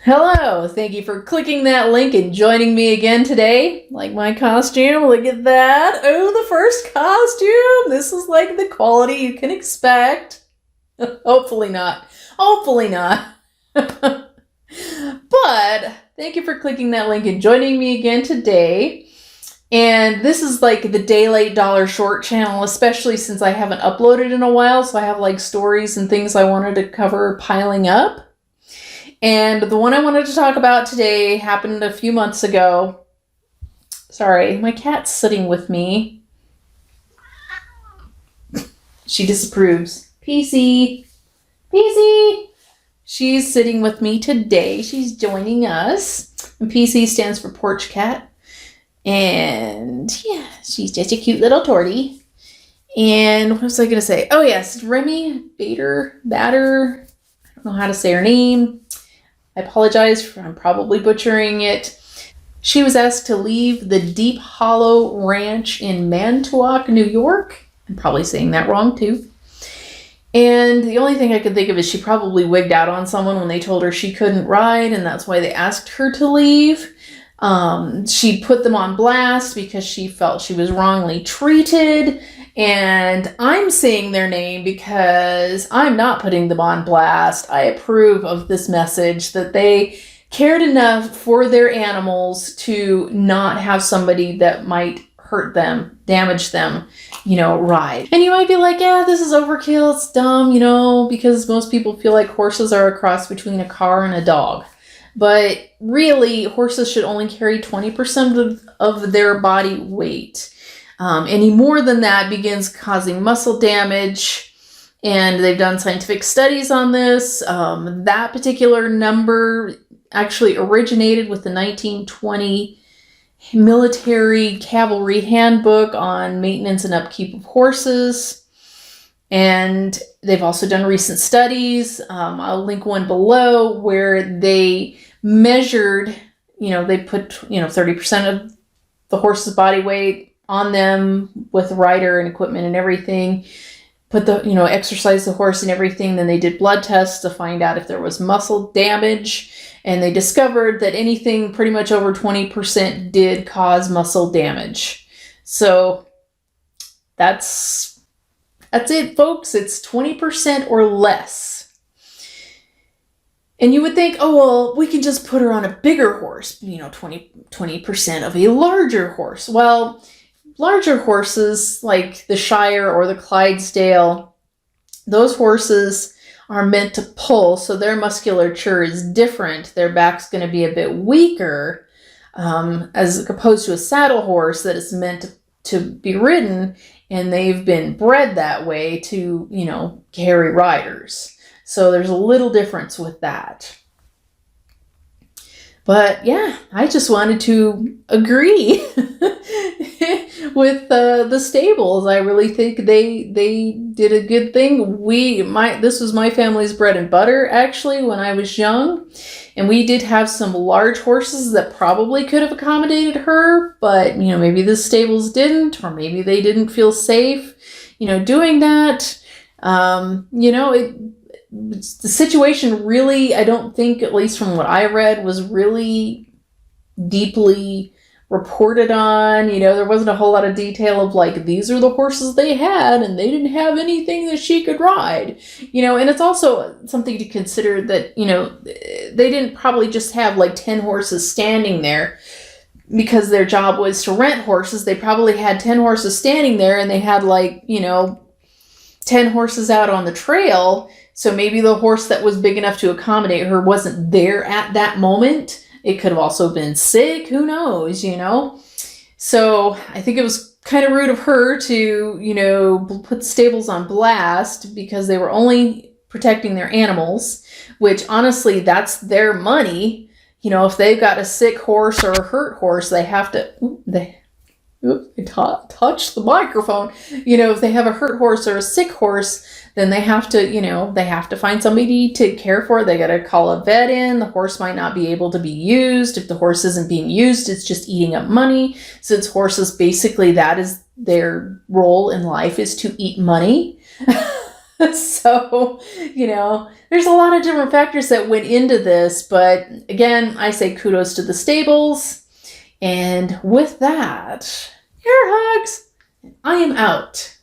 Hello, thank you for clicking that link and joining me again today. Like my costume, look at that. Oh, the first costume. This is like the quality you can expect. Hopefully not. Hopefully not. But thank you for clicking that link and joining me again today. And this is like the Day Late Dollar Short channel, especially since I haven't uploaded in a while. So I have like stories and things I wanted to cover piling up. And the one I wanted to talk about today happened a few months ago. Sorry, my cat's sitting with me. She disapproves. PC. PC. She's sitting with me today. She's joining us. And PC stands for porch cat. And yeah, she's just a cute little tortie. And what was I going to say? Oh yes, Remi Bader. I don't know how to say her name. I apologize, I'm probably butchering it. She was asked to leave the Deep Hollow Ranch in Mantuac, New York. I'm probably saying that wrong too. And the only thing I could think of is she probably wigged out on someone when they told her she couldn't ride, and that's why they asked her to leave. She put them on blast because she felt she was wrongly treated. And I'm saying their name because I'm not putting them on blast. I approve of this message that they cared enough for their animals to not have somebody that might hurt them, damage them, ride. And you might be like, yeah, this is overkill, it's dumb, because most people feel like horses are a cross between a car and a dog. But really, horses should only carry 20% of their body weight. Any more than that begins causing muscle damage, and they've done scientific studies on this. That particular number actually originated with the 1920 Military Cavalry Handbook on Maintenance and Upkeep of Horses. And they've also done recent studies. I'll link one below where they measured, they put, 30% of the horse's body weight on them with rider and equipment and everything, put the, exercise the horse and everything. Then they did blood tests to find out if there was muscle damage. And they discovered that anything pretty much over 20% did cause muscle damage. So that's it, folks. It's 20% or less. And you would think, oh, well, we can just put her on a bigger horse, 20% of a larger horse. Well, larger horses like the Shire or the Clydesdale, those horses are meant to pull, so their musculature is different. Their back's going to be a bit weaker, as opposed to a saddle horse that is meant to be ridden, and they've been bred that way to, carry riders. So there's a little difference with that. But yeah, I just wanted to agree with the stables. I really think they did a good thing. This was my family's bread and butter actually when I was young, and we did have some large horses that probably could have accommodated her, but maybe the stables didn't, or maybe they didn't feel safe, doing that. The situation really, I don't think, at least from what I read, was really deeply reported on. There wasn't a whole lot of detail of like, these are the horses they had and they didn't have anything that she could ride, and it's also something to consider that, they didn't probably just have like 10 horses standing there because their job was to rent horses. They probably had 10 horses standing there, and they had like, 10 horses out on the trail. So maybe the horse that was big enough to accommodate her wasn't there at that moment. It could have also been sick. Who knows, So I think it was kind of rude of her to, put stables on blast because they were only protecting their animals, which honestly, that's their money. If they've got a sick horse or a hurt horse, they have to... I touched the microphone. If they have a hurt horse or a sick horse, then they have to, find somebody to care for it. They got to call a vet in. The horse might not be able to be used. If the horse isn't being used, it's just eating up money. Since horses, basically, that is their role in life, is to eat money. So, there's a lot of different factors that went into this, but again, I say kudos to the stables. And with that, air hugs. I am out.